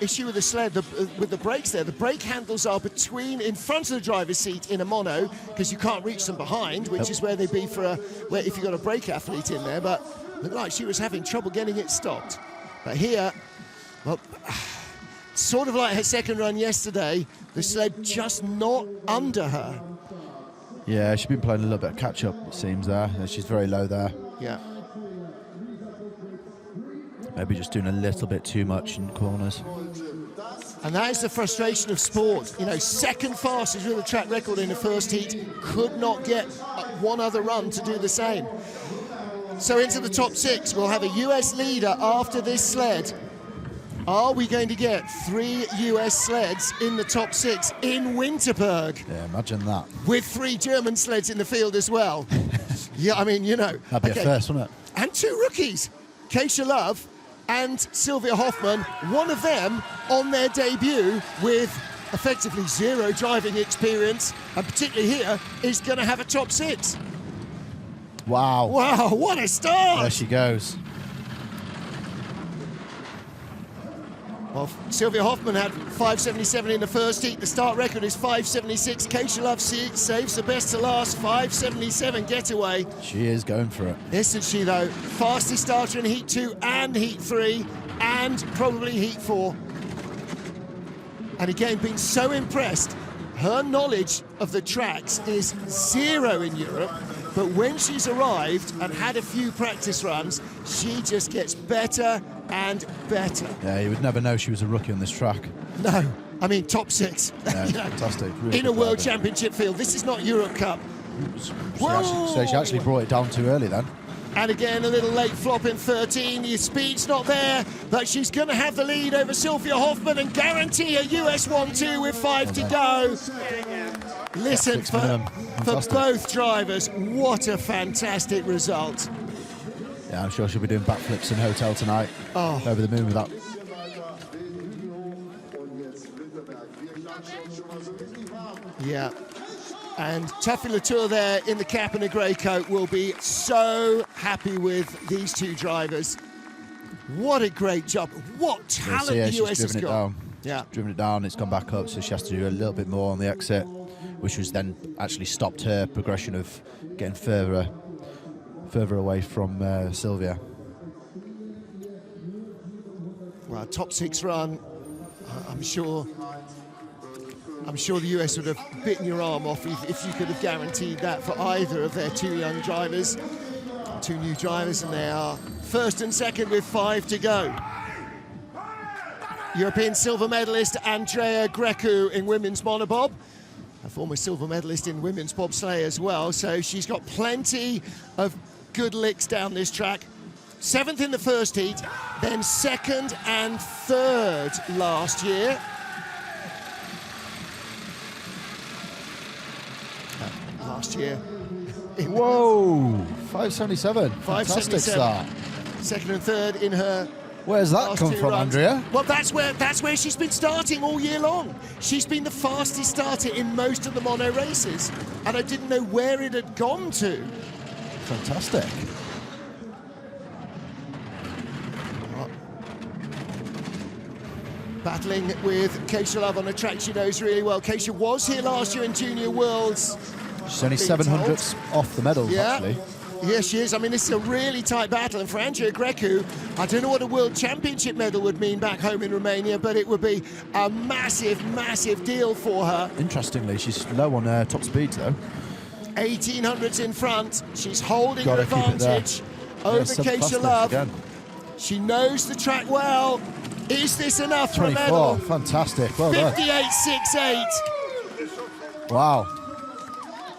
issue with the sled, with the brakes there. The brake handles are in front of the driver's seat in a mono, because you can't reach them behind, which is where they'd be for if you've got a brake athlete in there, but it looked like she was having trouble getting it stopped. But here, well, sort of like her second run yesterday, the sled just not under her. Yeah, she's been playing a little bit of catch-up, it seems, there. She's very low there. Yeah. Maybe just doing a little bit too much in corners. And that is the frustration of sport. You know, second fastest with a track record in the first heat, could not get one other run to do the same. So into the top 6, we'll have a US leader after this sled. Are we going to get 3 US sleds in the top 6 in Winterberg? Yeah, imagine that. With 3 German sleds in the field as well. Yeah, I mean, you know. That'd be a first, wouldn't it? And 2 rookies, Keisha Love and Sylvia Hoffmann, one of them on their debut with effectively 0 driving experience, and particularly here, is going to have a top 6. Wow. Wow, what a start! There she goes. Well, Sylvia Hoffmann had 5:77 in the first heat. The start record is 5:76. Keisha Love saves the best to last, 5:77 getaway. She is going for it. Isn't she, though? Fastest starter in Heat 2 and Heat 3 and probably Heat 4. And again, been so impressed. Her knowledge of the tracks is 0 in Europe, but when she's arrived and had a few practice runs, she just gets better and better. Yeah, you would never know she was a rookie on this track. No, I mean top 6. Yeah, you know, fantastic. Really in a World Championship field. This is not Europe Cup. She actually brought it down too early then. And again, a little late flop in 13. Your speed's not there, but she's going to have the lead over Sylvia Hoffmann and guarantee a US 1-2 with 5 to go. Listen, for both drivers, what a fantastic result. Yeah, I'm sure she'll be doing backflips in a hotel tonight. Oh. Over the moon with that. Yeah. And Tuffy Latour there in the cap and a grey coat will be so happy with these two drivers. What a great job. What talent the US has got. Down. Yeah. Driven it down, it's gone back up, so she has to do a little bit more on the exit, which was then actually stopped her progression of getting further away from Sylvia. Well, top 6 run, I'm sure the US would have bitten your arm off if you could have guaranteed that for either of their two young drivers, two new drivers, and they are first and second with 5 to go. European silver medalist Andrea Grecu in women's monobob, a former silver medalist in women's bobsleigh as well, so she's got plenty of good licks down this track. 7th in the first heat, then 2nd and 3rd last year. Last year. Whoa, 577. 577. Fantastic start. 2nd and 3rd in her. Where's that come from, runs. Andrea? Well, that's where she's been starting all year long. She's been the fastest starter in most of the mono races, and I didn't know where it had gone to. Fantastic. Battling with Keisha Love on a track she knows really well. Keisha was here last year in Junior Worlds. She's only 700ths off the medal, actually. Yeah, she is. I mean, this is a really tight battle. And for Andrea Grecu, I don't know what a World Championship medal would mean back home in Romania, but it would be a massive, massive deal for her. Interestingly, she's low on top speed, though. 1800s in front. She's holding her Gotta keep it there. advantage over Keisha Love. Again. She knows the track well. Is this enough for a 24, medal? fantastic. Well done. 58.68. Wow.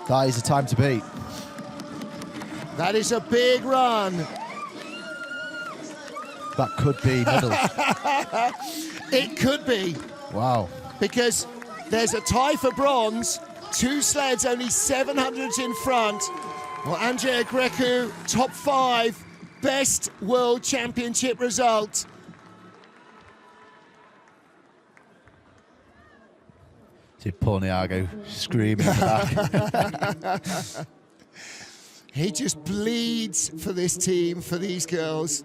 That is the time to beat. That is a big run. That could be medals. It could be. Wow. Because there's a tie for bronze. 2 sleds, only 700s in front. Well, Andrea Grecu, top 5, best World Championship result. See Paul Niago screaming in the back. He just bleeds for this team, for these girls.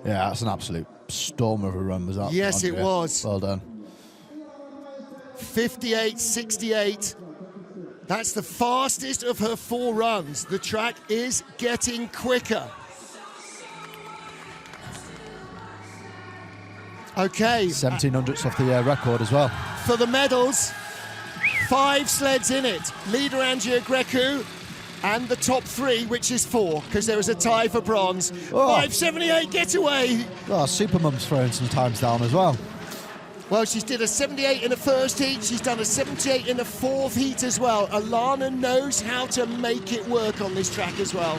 Yeah, that's an absolute storm of a run, was that? Yes, Andrea? it was. Well done. 58.68. That's the fastest of her 4 runs. The track is getting quicker. Okay. 1700ths off the record as well. For the medals, 5 sleds in it. Leader Andrea Grecu and the top 3, which is 4, because there was a tie for bronze. Oh. 5.78 getaway. Oh, Supermum's throwing some times down as well. Well, she did a 78 in the first heat. She's done a 78 in the 4th heat as well. Alana knows how to make it work on this track as well.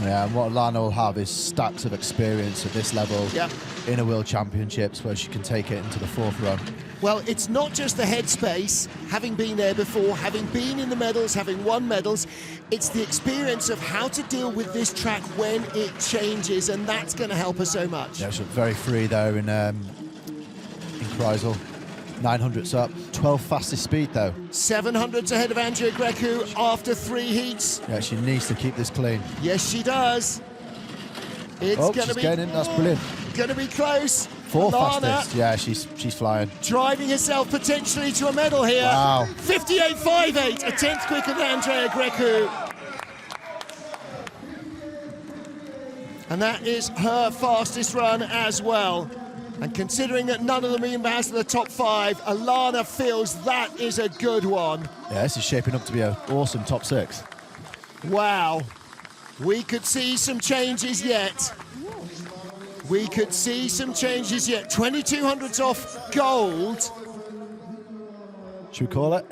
Yeah, and what Alana will have is stacks of experience at this level in a World Championships where she can take it into the 4th run. Well, it's not just the headspace, having been there before, having been in the medals, having won medals. It's the experience of how to deal with this track when it changes, and that's going to help her so much. Yeah, she's very free there in Kreisel. 900s up, 12 fastest speed though. 700s ahead of Andrea Grecu after 3 heats. Yeah, she needs to keep this clean. Yes, she does. It's going to be getting in. That's brilliant. Going to be close. 4 Alana fastest. Yeah, she's flying. driving herself potentially to a medal here. Wow. 58.58, a 10th quicker than Andrea Grecu. And that is her fastest run as well. And considering that none of them even has the top 5, Alana feels that is a good one. Yeah, this is shaping up to be an awesome top 6. Wow. We could see some changes yet. We could see some changes yet. 2200s off gold. Should we call it?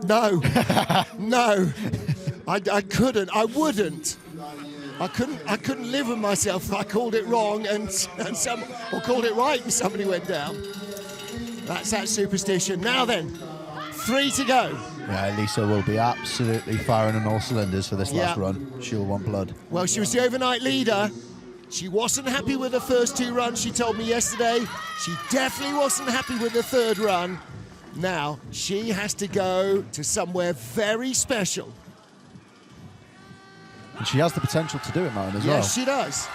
No. No. I couldn't. I wouldn't. I couldn't live with myself if I called it wrong or called it right and somebody went down. That's that superstition. Now then, 3 to go. Yeah, Lisa will be absolutely firing on all cylinders for this last run. She'll want blood. Well, she was the overnight leader. She wasn't happy with the first 2 runs, she told me yesterday. She definitely wasn't happy with the 3rd run. Now, she has to go to somewhere very special. And she has the potential to do it, Martin, as well. Yes, she does.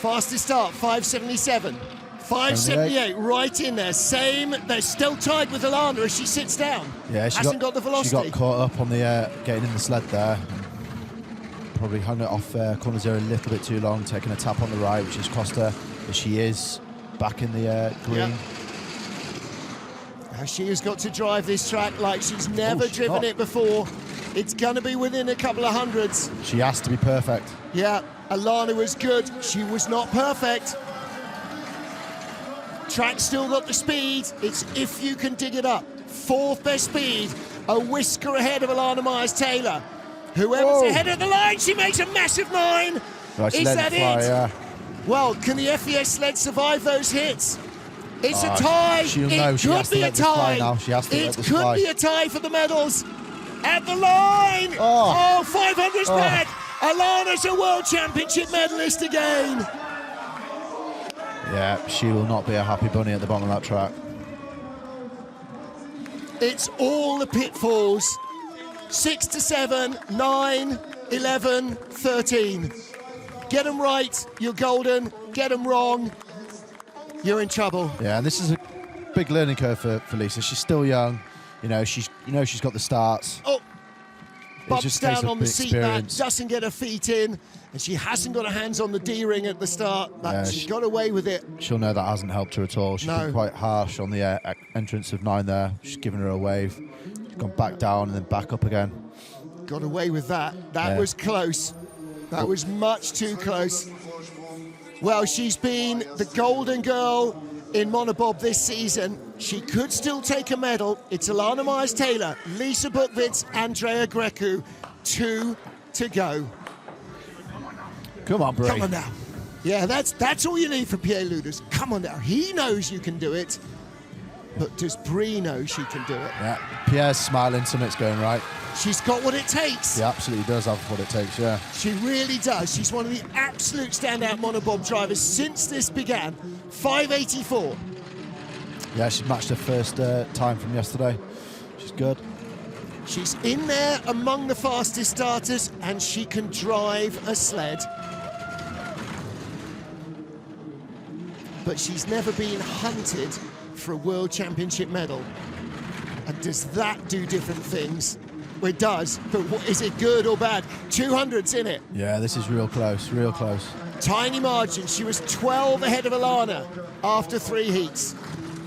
Fastest start, 5:77. 5:78, right in there. Same, they're still tied with Alana as she sits down. Yeah, hasn't got the velocity. She got caught up on the getting in the sled there. Probably hung it off corner zero a little bit too long, taking a tap on the right, which has cost her. But she is back in the green. Yep. Now she has got to drive this track like she's never driven it before. It's going to be within a couple of hundreds. She has to be perfect. Yeah, Alana was good. She was not perfect. Track still got the speed. It's if you can dig it up. Fourth best speed, a whisker ahead of Alana Myers-Taylor. Whoever's ahead of the line, she makes a massive 9. Right, is that fly, it? yeah. Well, can the FES sled survive those hits? It's a tie. She'll know. She has to let this fly now. She has to let this fly. It could be a tie for the medals. At the line. Oh, 500's back. Alana's a World Championship medalist again. Yeah, she will not be a happy bunny at the bottom of that track. It's all the pitfalls. 6 to 7, 9, 11, 13. Get them right, you're golden. Get them wrong, you're in trouble. Yeah, and this is a big learning curve for Lisa. She's still young. She's got the starts. Oh, bumps down on the seat back, experience. doesn't get her feet in, and she hasn't got her hands on the D-ring at the start, but she got away with it. She'll know that hasn't helped her at all. She's been quite harsh on the entrance of 9 there. She's given her a wave. She's gone back down and then back up again. Got away with that. That was close. That was much too close. Well, she's been the golden girl in Monobob this season. She could still take a medal. It's Alana Myers-Taylor, Lisa Buchwitz, Andrea Grecu. 2 to go. Come on, Brie. Come on now. Yeah, that's all you need from Pierre Luders. Come on now. He knows you can do it. But does Brie know she can do it? Yeah, Pierre's smiling, something's going right. She's got what it takes. She absolutely does have what it takes, yeah. She really does. She's one of the absolute standout Monobob drivers since this began. 5:84. Yeah, she matched her first time from yesterday. She's good. She's in there among the fastest starters, and she can drive a sled. But she's never been hunted for a World Championship medal. And does that do different things? Well, it does, but is it good or bad? 200's in it. Yeah, this is real close, real close. Tiny margin. She was 12 ahead of Alana after 3 heats.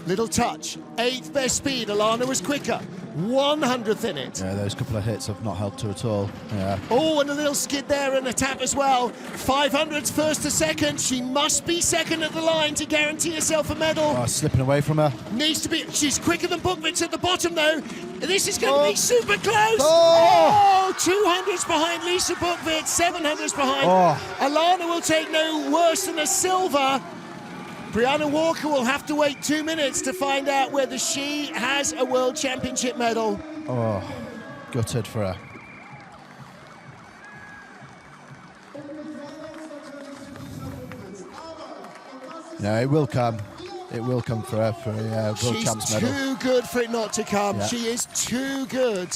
Little touch. 8th best speed. Alana was quicker. 100th in it. Yeah, those couple of hits have not helped her at all. Yeah. Oh, and a little skid there and a tap as well. 500's first to second. She must be second at the line to guarantee herself a medal. Oh, slipping away from her. Needs to be. She's quicker than Buchwitz at the bottom, though. This is going to be super close. Oh! 200's behind Lisa Buchwitz. 700's behind. Alana will take no worse than a silver. Brianna Walker will have to wait 2 minutes to find out whether she has a World Championship medal. Oh, gutted for her. No, it will come. It will come for her for a World Champs medal. She's too good for it not to come. Yeah. She is too good.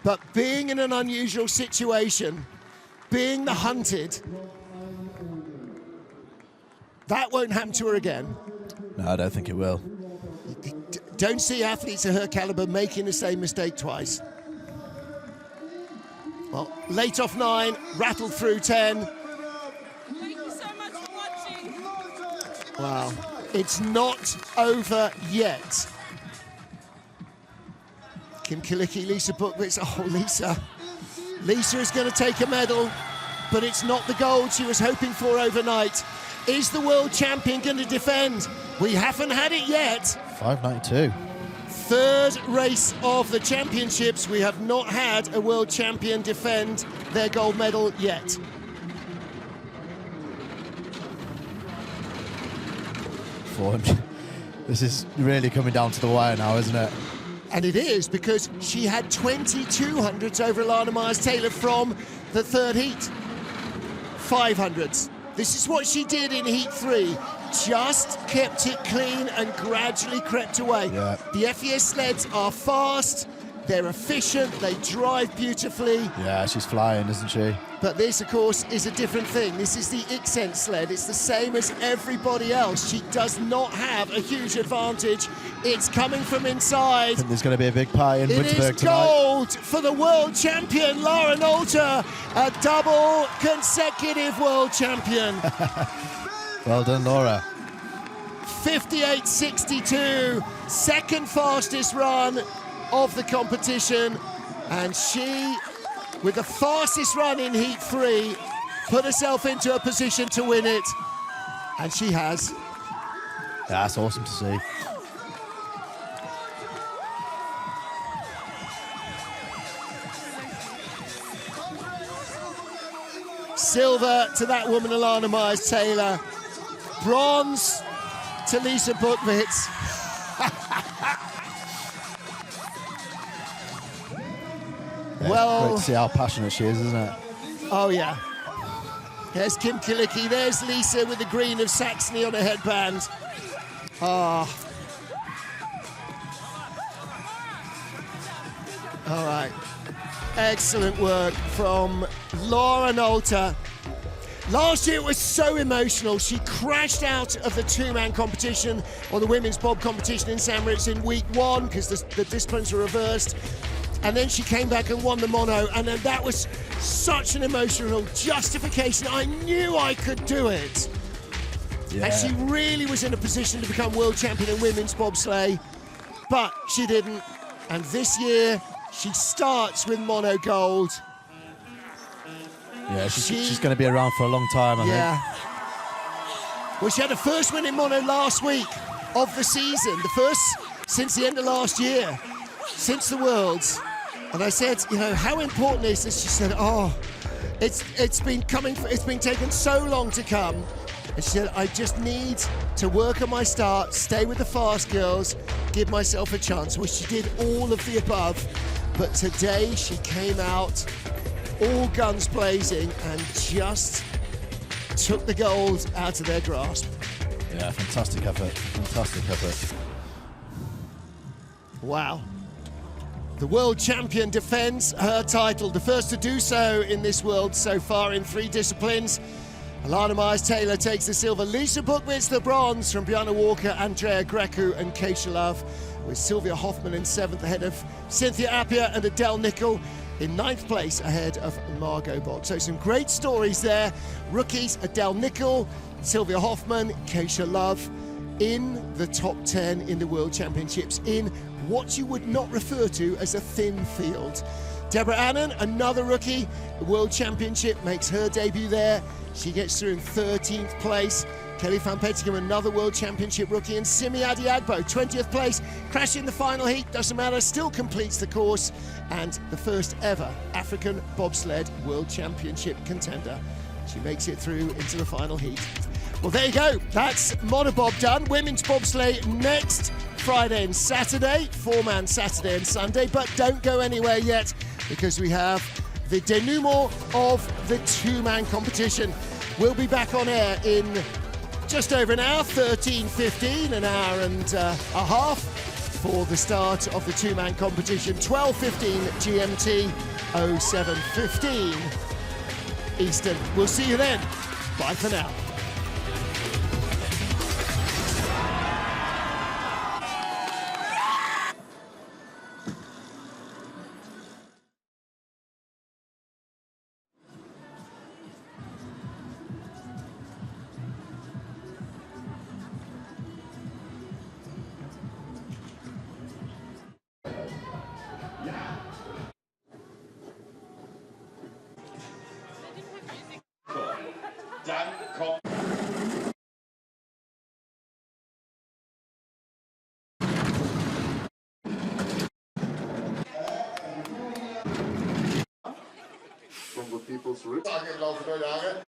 But being in an unusual situation, being the hunted, that won't happen to her again. No, I don't think it will. Don't see athletes of her caliber making the same mistake twice. Well, late off 9, rattled through 10. Thank you so much for watching. Wow. It's not over yet. Kim Kilicki, Lisa Buchwitz. Oh, Lisa. Lisa is going to take a medal, but it's not the gold she was hoping for overnight. Is the world champion going to defend? We haven't had it yet. 5:92. Third race of the championships. We have not had a world champion defend their gold medal yet. This is really coming down to the wire now, isn't it? And it is, because she had 2200s over Alana Myers-Taylor from the third heat. 500s. This is what she did in heat 3. just kept it clean and gradually crept away. Yeah. The FES sleds are fast, they're efficient, they drive beautifully. Yeah, she's flying, isn't she? But this, of course, is a different thing. This is the Ixent sled. It's the same as everybody else. She does not have a huge advantage. It's coming from inside. I think there's going to be a big pie in It Winterberg is tonight. gold for the world champion, Laura Nolte, a double consecutive world champion. Well done, Laura. 58.62, second fastest run of the competition. And she, with the fastest run in Heat 3, put herself into a position to win it. And she has. Yeah, that's awesome to see. Silver to that woman, Alana Myers-Taylor. Bronze to Lisa Buchwitz. Yeah, Well, great to see how passionate she is, isn't it? Oh yeah. There's Kim Kilicki, there's Lisa with the green of Saxony on her headband. Ah. All right. Excellent work from Laura Nolte. Last year it was so emotional. She crashed out of the two-man competition, or the women's bob competition in St. Moritz in week 1 because the disciplines were reversed. And then she came back and won the mono, and then that was such an emotional justification. I knew I could do it. Yeah. And she really was in a position to become world champion in women's bobsleigh, but she didn't. And this year, she starts with mono gold. Yeah, she's going to be around for a long time, I think. Well, she had her first win in mono last week of the season, the first since the end of last year, since the Worlds. And I said, you know, how important is this? She said, oh, it's been taken so long to come. And she said, I just need to work on my start, stay with the fast girls, give myself a chance. Well, she did all of the above, but today she came out all guns blazing and just took the gold out of their grasp. Yeah, fantastic effort, fantastic effort. Wow. The world champion defends her title, the first to do so in this world so far in 3 disciplines. Alana Myers-Taylor takes the silver. Lisa Buchwitz the bronze from Bjarne Walker, Andrea Grecu and Keisha Love, with Sylvia Hoffman in 7th ahead of Cynthia Appia and Adele Nickel in 9th place ahead of Margot Bock. So some great stories there. Rookies, Adele Nickel, Sylvia Hoffman, Keisha Love in the top 10 in the World Championships in what you would not refer to as a thin field. Deborah Annan, another rookie, the World Championship, makes her debut there. She gets through in 13th place. Kelly Van Petegem, another World Championship rookie, and Simi Adiagbo, 20th place, crashing the final heat, doesn't matter, still completes the course, and the first ever African bobsled World Championship contender. She makes it through into the final heat. Well, there you go. That's Monobob done. Women's bobsleigh next Friday and Saturday, 4-man Saturday and Sunday, but don't go anywhere yet because we have the denouement of the 2-man competition. We'll be back on air in just over an hour, 13:15, an hour and a half for the start of the 2-man competition. 12:15 GMT, 07:15 Eastern. We'll see you then. Bye for now. Dann kommt From the people's roots. Im Laufe der Jahre